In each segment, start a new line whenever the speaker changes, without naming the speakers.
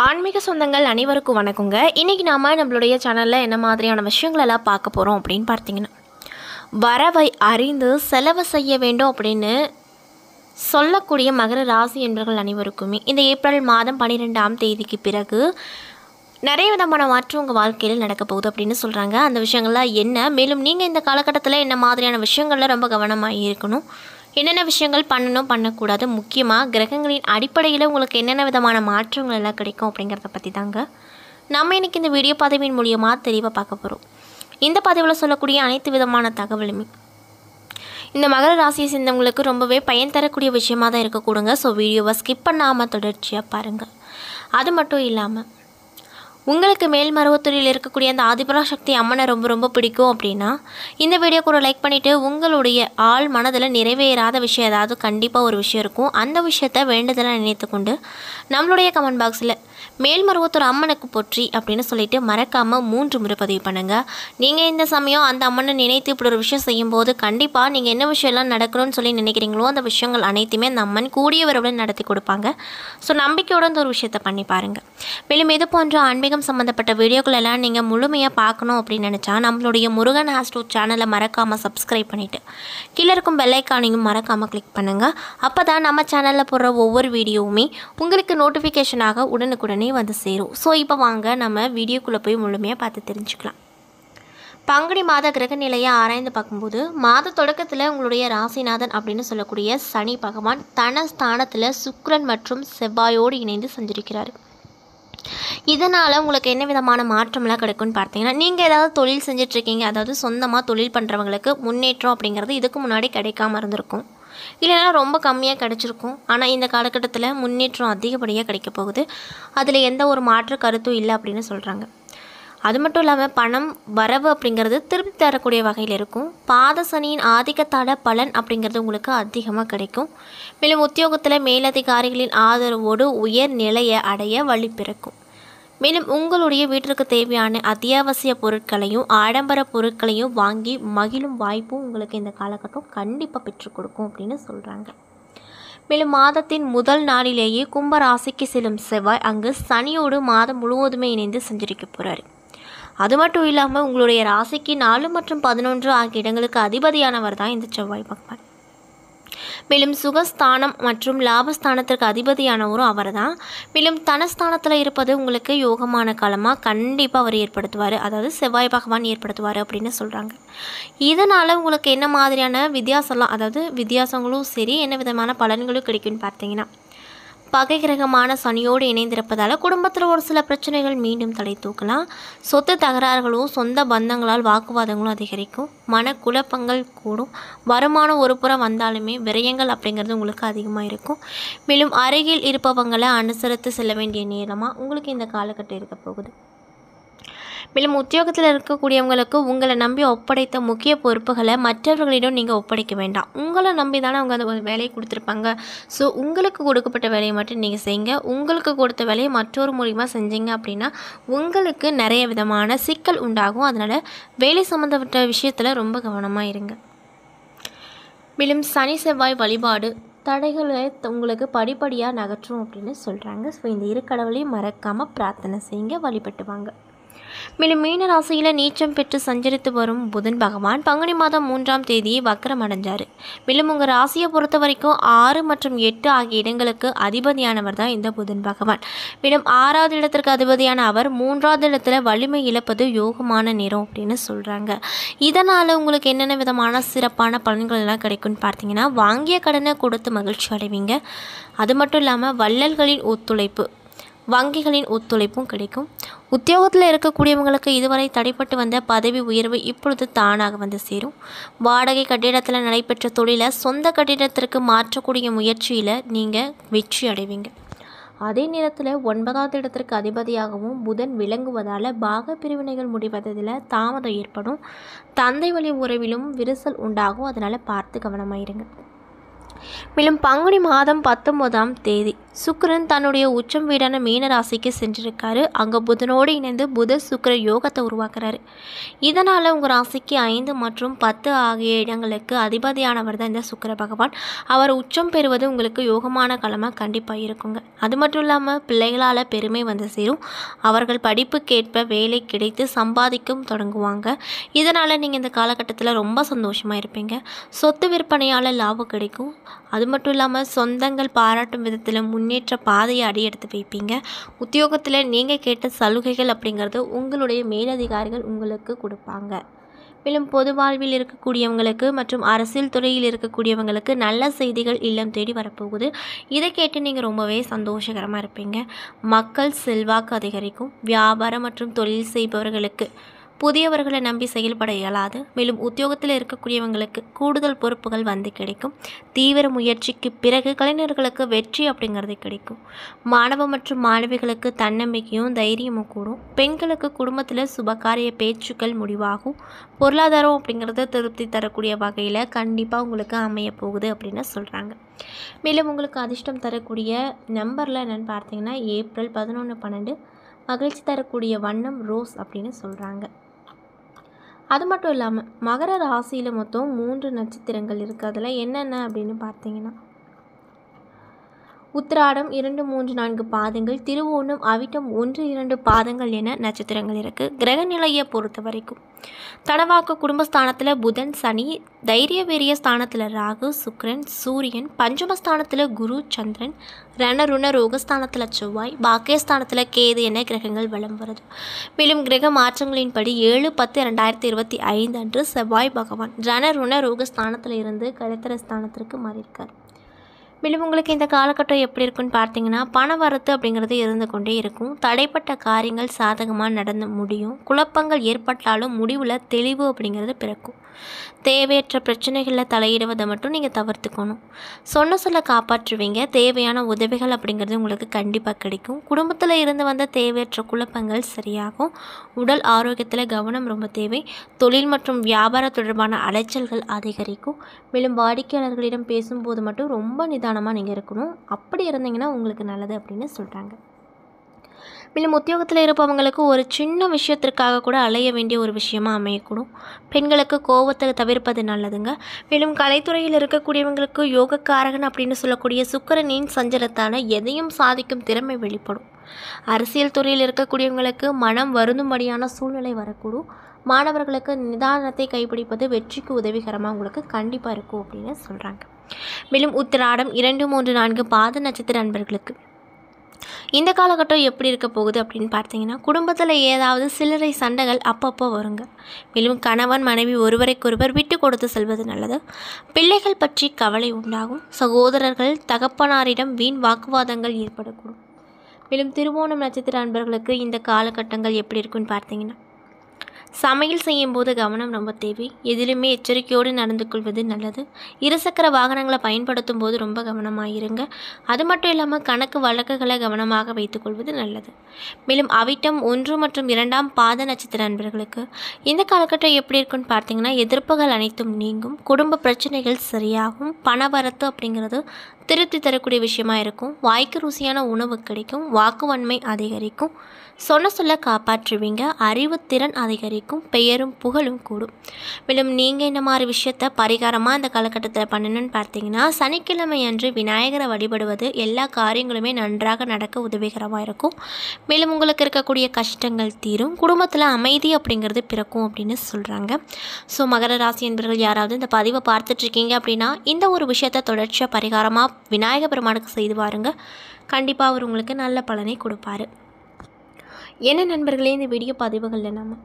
ஆன்மீக சொந்தங்கள் அனைவருக்கும் வணக்கங்க. இன்றைக்கி நாம் நம்மளுடைய சேனலில் என்ன மாதிரியான விஷயங்களெல்லாம் பார்க்க போகிறோம் அப்படின்னு பார்த்தீங்கன்னா, வரவை அறிந்து செலவு செய்ய வேண்டும் அப்படின்னு சொல்லக்கூடிய மகர ராசி என்பவர்கள் அனைவருக்குமே இந்த ஏப்ரல் மாதம் 12ஆம் தேதிக்கு பிறகு நிறைய விதமான மாற்றம் உங்கள் வாழ்க்கையில் நடக்க போகுது அப்படின்னு சொல்கிறாங்க. அந்த விஷயங்கள்லாம் என்ன, மேலும் நீங்கள் இந்த காலகட்டத்தில் என்ன மாதிரியான விஷயங்களில் ரொம்ப கவனமாக இருக்கணும், என்னென்ன விஷயங்கள் பண்ணணும் பண்ணக்கூடாது, முக்கியமாக கிரகங்களின் அடிப்படையில் உங்களுக்கு என்னென்ன விதமான மாற்றங்கள் எல்லாம் கிடைக்கும் அப்படிங்கிறத பற்றி தாங்க நம்ம இன்றைக்கி இந்த வீடியோ பதிவின் மூலியமாக தெளிவாக பார்க்க போகிறோம். இந்த பதிவில் சொல்லக்கூடிய அனைத்து விதமான தகவலுமே இந்த மகர ராசியை சேர்ந்தவங்களுக்கு ரொம்பவே பயன் தரக்கூடிய விஷயமாக தான் இருக்கக்கூடுங்க. ஸோ வீடியோவை ஸ்கிப் பண்ணாமல் தொடர்ச்சியாக பாருங்கள். அது மட்டும் இல்லாமல் உங்களுக்கு மேல்மருவத்தூரில் இருக்கக்கூடிய அந்த ஆதிபராசக்தி அம்மனை ரொம்ப பிடிக்கும் அப்படின்னா இந்த வீடியோக்கு ஒரு லைக் பண்ணிவிட்டு உங்களுடைய ஆள் மனதில் நிறைவேறாத விஷயம் ஏதாவது கண்டிப்பாக ஒரு விஷயம் இருக்கும். அந்த விஷயத்தை வேண்டுதலாக நினைத்து கொண்டு நம்மளுடைய கமெண்ட் பாக்ஸில் மேல்மருவத்தூர் அம்மனுக்கு போற்றி அப்படின்னு சொல்லிட்டு மறக்காமல் 3 முறை பதிவு பண்ணுங்கள். நீங்கள் இந்த சமயம் அந்த அம்மனை நினைத்து இப்படி ஒரு விஷயம் செய்யும்போது கண்டிப்பாக நீங்கள் என்ன விஷயம்லாம் நடக்கணும்னு சொல்லி நினைக்கிறீங்களோ அந்த விஷயங்கள் அனைத்துமே அந்த அம்மன் கூடிய விரைவில் நடத்தி கொடுப்பாங்க. ஸோ நம்பிக்கையோட இந்த ஒரு விஷயத்தை பண்ணி பாருங்கள். மேலும் இது போன்ற ஆன்மீகம் சம்மந்தப்பட்ட வீடியோக்கள் எல்லாம் நீங்கள் முழுமையாக பார்க்கணும் அப்படின்னு நினச்சா நம்மளுடைய முருகன் ஹாஸ்டோ சேனலை மறக்காமல் சப்ஸ்கிரைப் பண்ணிவிட்டு கீழே இருக்கும் பெல் ஐக்கானையும் மறக்காமல் கிளிக் பண்ணுங்கள். அப்போ தான் நம்ம சேனலில் போடுற ஒவ்வொரு வீடியோவுமே உங்களுக்கு நோட்டிஃபிகேஷனாக உடனுக்குடனே வந்து சேரும். ஸோ இப்போ வாங்க நம்ம வீடியோக்குள்ளே போய் முழுமையாக பார்த்து தெரிஞ்சுக்கலாம். பங்குனி மாத கிரக நிலையை ஆராய்ந்து பார்க்கும்போது மாத தொடக்கத்தில் உங்களுடைய ராசிநாதன் அப்படின்னு சொல்லக்கூடிய சனி பகவான் தன ஸ்தானத்தில் சுக்கிரன் மற்றும் செவ்வாயோடு இணைந்து சஞ்சரிக்கிறார். இதனால் உங்களுக்கு என்ன விதமான மாற்றம்லாம் கிடைக்கும்னு பார்த்தீங்கன்னா, நீங்கள் ஏதாவது தொழில் செஞ்சிட்ருக்கீங்க, அதாவது சொந்தமாக தொழில் பண்ணுறவங்களுக்கு முன்னேற்றம் அப்படிங்கிறது இதுக்கு முன்னாடி கிடைக்காம இருந்திருக்கும், இல்லைனா ரொம்ப கம்மியாக கிடச்சிருக்கும். ஆனால் இந்த காலகட்டத்தில் முன்னேற்றம் அதிகப்படியாக கிடைக்க போகுது. அதில் எந்த ஒரு மாற்று கருத்தும் இல்லை அப்படின்னு சொல்கிறாங்க. அது மட்டும் இல்லாமல் பணம் வரவு அப்படிங்கிறது திருப்பி தரக்கூடிய வகையில் இருக்கும். பாத சனியின் ஆதிக்கத்தால் பலன் அப்படிங்கிறது உங்களுக்கு அதிகமாக கிடைக்கும். மேலும் உத்தியோகத்தில் மேலதிகாரிகளின் ஆதரவோடு உயர் நிலையை அடைய வழி பிறக்கும். மேலும் உங்களுடைய வீட்டிற்கு தேவையான அத்தியாவசிய பொருட்களையும் ஆடம்பர பொருட்களையும் வாங்கி மகிழும் வாய்ப்பும் உங்களுக்கு இந்த காலகட்டம் கண்டிப்பாக பெற்றுக் கொடுக்கும் அப்படின்னு சொல்கிறாங்க. மேலும் மாதத்தின் முதல் நாளிலேயே கும்பராசிக்கு செல்லும் செவ்வாய் அங்கு சனியோடு மாதம் முழுவதுமே இணைந்து சஞ்சரிக்க போகிறாரு. அது மட்டும் இல்லாமல் உங்களுடைய ராசிக்கு 4 மற்றும் 11 ஆகிய இடங்களுக்கு அதிபதியானவர் தான் இந்த செவ்வாய் பகவான். மேலும் சுகஸ்தானம் மற்றும் லாபஸ்தானத்திற்கு அதிபதியானவரும் அவர் தான். மேலும் தனஸ்தானத்தில் இருப்பது உங்களுக்கு யோகமான காலமாக கண்டிப்பாக அவர் ஏற்படுத்துவார், அதாவது செவ்வாய் பகவான் ஏற்படுத்துவார் அப்படின்னு சொல்கிறாங்க. இதனால் உங்களுக்கு என்ன மாதிரியான வித்தியாசம்லாம், அதாவது வித்தியாசங்களும் சரி என்ன விதமான பலன்களும் கிடைக்கும்னு பார்த்தீங்கன்னா, பகை கிரகமான சனியோடு இணைந்திருப்பதால் குடும்பத்தில் ஒரு சில பிரச்சனைகள் மீண்டும் தலை தூக்கலாம். சொத்து தகராறுகளும் சொந்த பந்தங்களால் வாக்குவாதங்களும் அதிகரிக்கும். மனக்குழப்பங்கள் கூடும். வருமானம் ஒரு புறம் வந்தாலுமே விரயங்கள் அப்படிங்கிறது உங்களுக்கு அதிகமாக இருக்கும். மேலும் அருகில் இருப்பவங்களை அனுசரித்து செல்ல வேண்டிய நேரமாக உங்களுக்கு இந்த காலகட்டம் இருக்க போகுது. மேலும் உத்தியோகத்தில் இருக்கக்கூடியவங்களுக்கு உங்களை நம்பி ஒப்படைத்த முக்கிய பொறுப்புகளை மற்றவர்களிடம் நீங்கள் ஒப்படைக்க வேண்டாம். உங்களை நம்பி தானே அவங்க அந்த வேலையை கொடுத்துருப்பாங்க. ஸோ உங்களுக்கு கொடுக்கப்பட்ட வேலையை மட்டும் நீங்கள் செய்யுங்க. உங்களுக்கு கொடுத்த வேலையை மற்றொரு மூலியமாக செஞ்சீங்க அப்படின்னா உங்களுக்கு நிறைய விதமான சிக்கல் உண்டாகும். அதனால் வேலை சம்மந்தப்பட்ட விஷயத்தில் ரொம்ப கவனமாக இருங்க. மேலும் சனி செவ்வாய் வழிபாடு தடைகளை உங்களுக்கு படிப்படியாக நகற்றும் அப்படின்னு சொல்கிறாங்க. ஸோ இந்த இரு கடவுளையும் மறக்காமல் பிரார்த்தனை செய்யுங்க, வழிபட்டு வாங்க. மேலும் மீன ராசியில் நீச்சம் பெற்று சஞ்சரித்து வரும் புதன் பகவான் பங்குனி மாதம் 3ஆம் தேதி வக்ரம் அடைஞ்சார். மேலும் உங்கள் ராசியை பொறுத்த வரைக்கும் 6 மற்றும் 8 ஆகிய இடங்களுக்கு அதிபதியானவர் தான் இந்த புதன் பகவான். மேலும் 6வது இடத்திற்கு அதிபதியான அவர் 3வது இடத்துல வலிமை இழப்பது யோகமான நேரம் அப்படின்னு சொல்கிறாங்க. இதனால் உங்களுக்கு என்னென்ன விதமான சிறப்பான பலன்கள் எல்லாம் கிடைக்கும்னு பார்த்தீங்கன்னா, வாங்கிய கடனை கொடுத்து மகிழ்ச்சி அடைவீங்க. அது மட்டும் இல்லாமல் வள்ளல்களின் ஒத்துழைப்பு, வங்கிகளின் ஒத்துழைப்பும் கிடைக்கும். உத்தியோகத்தில் இருக்கக்கூடியவங்களுக்கு இதுவரை தடைப்பட்டு வந்த பதவி உயர்வு இப்பொழுது தானாக வந்து சேரும். வாடகை கட்டிடத்தில் நடைபெற்ற தொழிலை சொந்த கட்டிடத்திற்கு மாற்றக்கூடிய முயற்சியில் நீங்கள் வெற்றி அடைவீங்க. அதே நேரத்தில் 9வது இடத்திற்கு அதிபதியாகவும் புதன் விளங்குவதால் பாக பிரிவினைகள் முடிவதில் தாமதம் ஏற்படும். தந்தை வழி உறவிலும் விரிசல் உண்டாகும். அதனால் பார்த்து கவனமாக இருங்க. மேலும் பங்குனி மாதம் 19ஆம் தேதி சுக்கிரன் தன்னுடைய உச்சம் வீடான மீன ராசிக்கு சென்றிருக்காரு. அங்கே புதனோடு இணைந்து புத சுக்கிர யோகத்தை உருவாக்குறாரு. இதனால் உங்கள் ராசிக்கு 5 மற்றும் 10 ஆகிய இடங்களுக்கு அதிபதியானவர் தான் இந்த சுக்கிர பகவான். அவர் உச்சம் பெறுவது உங்களுக்கு யோகமான காலமாக கண்டிப்பாக இருக்குங்க. அது மட்டும் இல்லாமல் பிள்ளைகளால் பெருமை வந்து சேரும். அவர்கள் படிப்புக்கேற்ப வேலை கிடைத்து சம்பாதிக்கும் தொடங்குவாங்க. இதனால் நீங்கள் இந்த காலகட்டத்தில் ரொம்ப சந்தோஷமாக இருப்பீங்க. சொத்து விற்பனையால் லாபம் கிடைக்கும். அது மட்டும் இல்லாமல் சொந்தங்கள் பாராட்டும் விதத்தில் முன்னேற்ற பாதையை அடியெடுத்து வைப்பீங்க. உத்தியோகத்தில் நீங்கள் கேட்ட சலுகைகள் அப்படிங்கிறது உங்களுடைய மேலதிகாரிகள் உங்களுக்கு கொடுப்பாங்க. மேலும் பொது வாழ்வில் இருக்கக்கூடியவங்களுக்கு மற்றும் அரசியல் துறையில் இருக்கக்கூடியவங்களுக்கு நல்ல செய்திகள் இல்லம் தேடி வரப்போகுது. இதை கேட்டு நீங்கள் ரொம்பவே சந்தோஷகரமாக இருப்பீங்க. மக்கள் செல்வாக்கு அதிகரிக்கும். வியாபாரம் மற்றும் தொழில் செய்பவர்களுக்கு புதியவர்களை நம்பி செயல்பட இயலாது. மேலும் உத்தியோகத்தில் இருக்கக்கூடியவங்களுக்கு கூடுதல் பொறுப்புகள் வந்து கிடைக்கும். தீவிர முயற்சிக்கு பிறகு கலைஞர்களுக்கு வெற்றி அப்படிங்கிறது கிடைக்கும். மாணவ மற்றும் மாணவிகளுக்கு தன்னம்பிக்கையும் தைரியமும் கூடும். பெண்களுக்கு குடும்பத்தில் சுபகாரிய பேச்சுக்கள் முடிவாகும். பொருளாதாரம் அப்படிங்கிறது திருப்தி தரக்கூடிய வகையில் கண்டிப்பாக உங்களுக்கு அமைய போகுது அப்படின்னு சொல்கிறாங்க. மேலும் உங்களுக்கு அதிர்ஷ்டம் தரக்கூடிய நம்பரில் என்னென்னு பார்த்தீங்கன்னா ஏப்ரல் 11, 12. மகிழ்ச்சி தரக்கூடிய வண்ணம் ரோஸ் அப்படின்னு சொல்கிறாங்க. அது மட்டும் இல்லாமல் மகர ராசியில் மொத்தம் 3 நட்சத்திரங்கள் இருக்குது. அதில் என்னென்ன அப்படின்னு பார்த்தீங்கன்னா உத்திராடம் 2, 3, 4 பாதங்கள், திருவோணம், அவிட்டம் 1, 2 பாதங்கள் என நட்சத்திரங்கள் இருக்குது. கிரக நிலையை பொறுத்த வரைக்கும் தனவாக்கு குடும்பஸ்தானத்தில் புதன், சனி, தைரிய வீரிய ஸ்தானத்தில் ராகு, சுக்கிரன், சூரியன், பஞ்சமஸ்தானத்தில் குரு, சந்திரன், ரணருண ரோகஸ்தானத்தில் செவ்வாய், பாக்கியஸ்தானத்தில் கேது என கிரகங்கள் வலம் வருது. மேலும் கிரக மாற்றங்களின்படி 7/10/2025 அன்று செவ்வாய் பகவான் ரணருண ரோகஸ்தானத்தில் இருந்து கலைத்தர ஸ்தானத்திற்கு மாறியிருக்கார். மேலும் உங்களுக்கு இந்த காலகட்டம் எப்படி இருக்குன்னு பார்த்தீங்கன்னா பண வரத்து அப்படிங்கிறது இருந்து கொண்டே இருக்கும். தடைப்பட்ட காரியங்கள் சாதகமாக நடந்து முடியும். குழப்பங்கள் ஏற்பட்டாலும் முடிவில் தெளிவு அப்படிங்கிறது பிறக்கும். தேவையற்ற பிரச்சனைகளில் தலையிடுவதை மட்டும் நீங்கள் தவிர்த்துக்கணும். சொல்ல காப்பாற்றுவீங்க. தேவையான உதவிகள் அப்படிங்கிறது உங்களுக்கு கண்டிப்பாக கிடைக்கும். குடும்பத்தில் இருந்து வந்த தேவையற்ற குழப்பங்கள் சரியாகும். உடல் ஆரோக்கியத்தில் கவனம் ரொம்ப தேவை. தொழில் மற்றும் வியாபார தொடர்பான அலைச்சல்கள் அதிகரிக்கும். மேலும் வாடிக்கையாளர்களிடம் பேசும்போது மட்டும் ரொம்ப நிதானமாக நீங்கள் இருக்கணும். அப்படி இருந்தீங்கன்னா உங்களுக்கு நல்லது அப்படின்னு சொல்கிறாங்க. மேலும் உத்தியோகத்தில் இருப்பவங்களுக்கு ஒரு சின்ன விஷயத்திற்காக கூட அலைய வேண்டிய ஒரு விஷயமாக அமையக்கூடும். பெண்களுக்கு கோபத்தை தவிர்ப்பது நல்லதுங்க. மேலும் கலைத்துறையில் இருக்கக்கூடியவங்களுக்கு யோகக்காரகன் அப்படின்னு சொல்லக்கூடிய சுக்கிரனின் சஞ்சலத்தான எதையும் சாதிக்கும் திறமை வெளிப்படும். அரசியல் துறையில் இருக்கக்கூடியவங்களுக்கு மனம் வருந்தும்படியான சூழ்நிலை வரக்கூடும். மாணவர்களுக்கு நிதானத்தை கைப்பிடிப்பது வெற்றிக்கு உதவிகரமாக உங்களுக்கு கண்டிப்பாக இருக்கும் அப்படின்னு சொல்கிறாங்க. மேலும் உத்திராடம் 2, 3, 4 பாத நட்சத்திர அன்பர்களுக்கு இந்த காலகட்டம் எப்படி இருக்க போகுது அப்படின்னு பார்த்தீங்கன்னா குடும்பத்தில் ஏதாவது சில்லறை சண்டைகள் அப்பப்போ வருங்க. மேலும் கணவன் மனைவி ஒருவரைக்கொருவர் விட்டு கொடுத்து செல்வது நல்லது. பிள்ளைகள் பற்றி கவலை உண்டாகும். சகோதரர்கள் தகப்பனாரிடம் வீண் வாக்குவாதங்கள் ஏற்படக்கூடும். மேலும் திருவோணம் நட்சத்திர அன்பர்களுக்கு இந்த காலகட்டங்கள் எப்படி இருக்குன்னு பார்த்தீங்கன்னா சமையல் செய்யும்போது கவனம் ரொம்ப தேவை. எதிலுமே எச்சரிக்கையோடு நடந்து கொள்வது நல்லது. இருசக்கர வாகனங்களை பயன்படுத்தும் போது ரொம்ப கவனமாக இருங்க. அது மட்டும் இல்லாமல் கணக்கு வழக்குகளை கவனமாக வைத்துக்கொள்வது நல்லது. மேலும் அவிட்டம் 1 மற்றும் 2 பாத நட்சத்திர அன்பர்களுக்கு இந்த காலகட்டம் எப்படி இருக்குன்னு பார்த்தீங்கன்னா எதிர்ப்புகள் அனைத்தும் நீங்கும். குடும்ப பிரச்சனைகள் சரியாகும். பணவரத்து அப்படிங்கிறது திருப்தி தரக்கூடிய விஷயமா இருக்கும். வாய்க்கு ருசியான உணவு கிடைக்கும். வாக்குவன்மை அதிகரிக்கும். சொல்ல காப்பாற்றுவீங்க. அறிவுத்திறன் அதிகரிக்கும். பெயரும் புகழும் கூடும். மேலும் நீங்கள் இந்த மாதிரி விஷயத்த பரிகாரமாக அந்த காலகட்டத்தில் பண்ணணும்னு பார்த்தீங்கன்னா சனிக்கிழமை அன்று விநாயகரை வழிபடுவது எல்லா காரியங்களுமே நன்றாக நடக்க உதவிகரமாக இருக்கும். மேலும் உங்களுக்கு இருக்கக்கூடிய கஷ்டங்கள் தீரும். குடும்பத்தில் அமைதி அப்படிங்கிறது பிறக்கும் அப்படின்னு சொல்கிறாங்க. ஸோ மகர ராசி என்பவர்கள் யாராவது இந்த பதிவை பார்த்துட்ருக்கீங்க அப்படின்னா இந்த ஒரு விஷயத்த தொடர்ச்சியாக பரிகாரமாக விநாயகர் பெருமானுக்கு செய்து பாருங்க. கண்டிப்பாக அவர் உங்களுக்கு நல்ல பலனை கொடுப்பாரு. என்ன நண்பர்களே, இந்த வீடியோ பதிவுகளில் நம்ம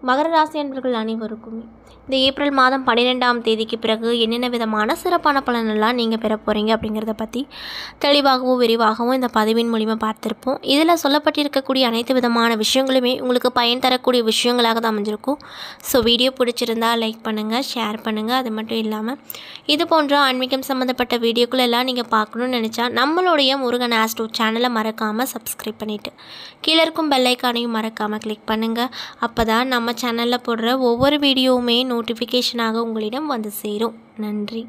மகர ராசி அன்பர்கள் அனைவருக்குமே இந்த ஏப்ரல் மாதம் 12ஆம் தேதிக்கு பிறகு என்னென்ன விதமான சிறப்பான பலனெல்லாம் நீங்கள் பெற போகிறீங்க அப்படிங்கிறத பற்றி தெளிவாகவும் விரிவாகவும் இந்த பதிவின் மூலிமா பார்த்துருப்போம். இதில் சொல்லப்பட்டிருக்கக்கூடிய அனைத்து விதமான விஷயங்களுமே உங்களுக்கு பயன் தரக்கூடிய விஷயங்களாக தான் அமைஞ்சிருக்கும். ஸோ வீடியோ பிடிச்சிருந்தால் லைக் பண்ணுங்கள், ஷேர் பண்ணுங்கள். அது மட்டும் இல்லாமல் இது போன்ற ஆன்மீகம் சம்மந்தப்பட்ட வீடியோக்கள் எல்லாம் நீங்கள் பார்க்கணுன்னு நினச்சா நம்மளுடைய முருகன் ஆஸ்ட்ரோ சேனலை மறக்காமல் சப்ஸ்கிரைப் பண்ணிவிட்டு கீழே இருக்கும் பெல் ஐக்கானையும் மறக்காமல் கிளிக் பண்ணுங்கள். அப்போ தான் நம்ம சேனலில் போடுற ஒவ்வொரு வீடியோவுமே நோட்டிஃபிகேஷனாக உங்களிடம் வந்து சேரும். நன்றி.